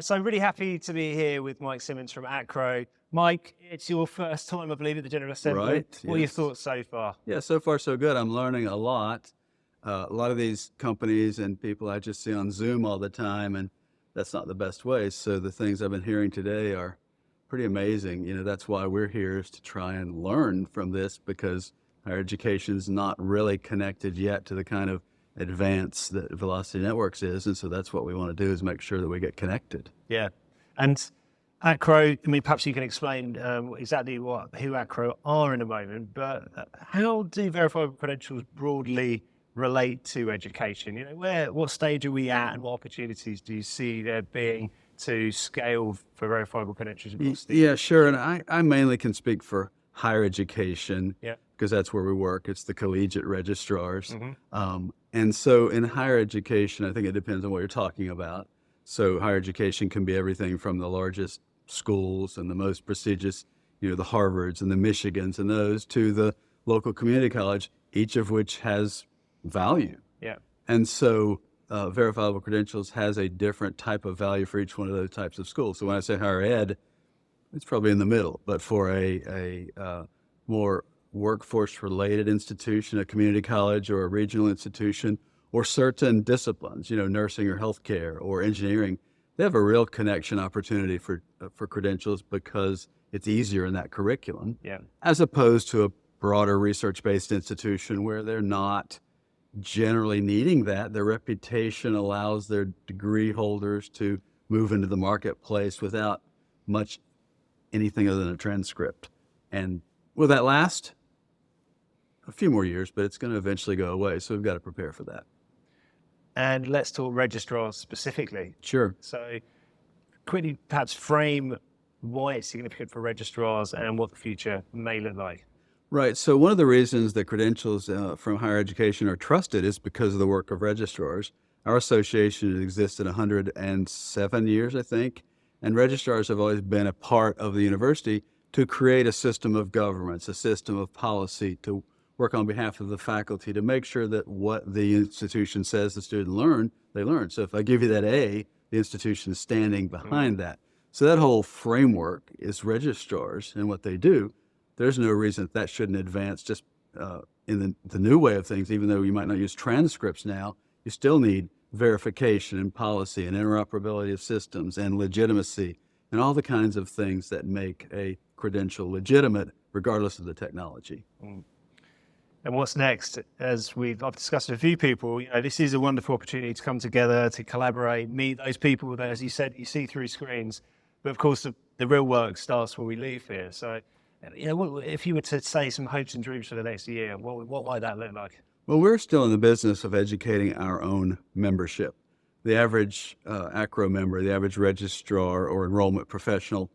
So really happy to be here with Mike Simmons from AACRAO. Mike, it's your first time, I believe, at the General Assembly. Right, What are your yes. thoughts so far? Yeah, so far so good. I'm learning a lot. A lot of these companies and people I just see on Zoom all the time, and that's not the best way. So the things I've been hearing today are pretty amazing. That's why we're here, is to try and learn from this, because higher education is not really connected yet to the kind of advance that Velocity Networks is. And so that's what we want to do, is make sure that we get connected. Yeah. And AACRAO, I mean, perhaps you can explain exactly who AACRAO are in a moment, but how do verifiable credentials broadly relate to education? What stage are we at, and what opportunities do you see there being to scale for verifiable credentials across the Yeah, sure. And I mainly can speak for higher education, Yeah. because that's where we work. It's the collegiate registrars. Mm-hmm. And so in higher education, I think it depends on what you're talking about. So higher education can be everything from the largest schools and the most prestigious, the Harvards and the Michigans and those, to the local community college, each of which has value. Yeah. And so verifiable credentials has a different type of value for each one of those types of schools. So when I say higher ed, it's probably in the middle. But for a more workforce-related institution, a community college or a regional institution, or certain disciplines, nursing or healthcare or engineering, they have a real connection opportunity for credentials, because it's easier in that curriculum, Yeah. as opposed to a broader research-based institution where they're not generally needing that. Their reputation allows their degree holders to move into the marketplace without much anything other than a transcript. And will that last? A few more years, but it's going to eventually go away. So we've got to prepare for that. And let's talk registrars specifically. Sure. So quickly perhaps frame why it's significant for registrars and what the future may look like. Right. So one of the reasons that credentials from higher education are trusted is because of the work of registrars. Our association has existed 107 years, I think, and registrars have always been a part of the university to create a system of governance, a system of policy, to work on behalf of the faculty to make sure that what the institution says the student they learn. So if I give you that A, the institution is standing behind that. So that whole framework is registrars and what they do. There's no reason that shouldn't advance just in the new way of things. Even though you might not use transcripts now, you still need verification and policy and interoperability of systems and legitimacy and all the kinds of things that make a credential legitimate, regardless of the technology. And what's next? I've discussed with a few people, this is a wonderful opportunity to come together, to collaborate, meet those people that, as you said, you see through screens. But of course, the real work starts when we leave here. So, if you were to say some hopes and dreams for the next year, what might that look like? Well, we're still in the business of educating our own membership. The average AACRAO member, the average registrar or enrollment professional,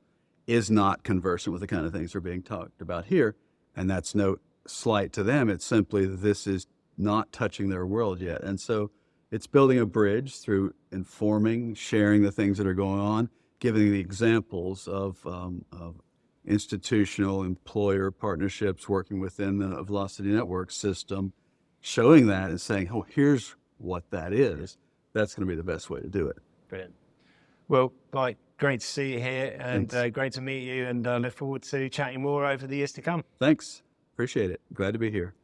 is not conversant with the kind of things that are being talked about here. And that's no slight to them. It's simply that this is not touching their world yet. And so it's building a bridge through informing, sharing the things that are going on, giving the examples of institutional employer partnerships working within the Velocity Network system, showing that and saying, oh, here's what that is. That's going to be the best way to do it. Brilliant. Well, Mike, great to see you here, and great to meet you, and look forward to chatting more over the years to come. Thanks. Appreciate it. Glad to be here.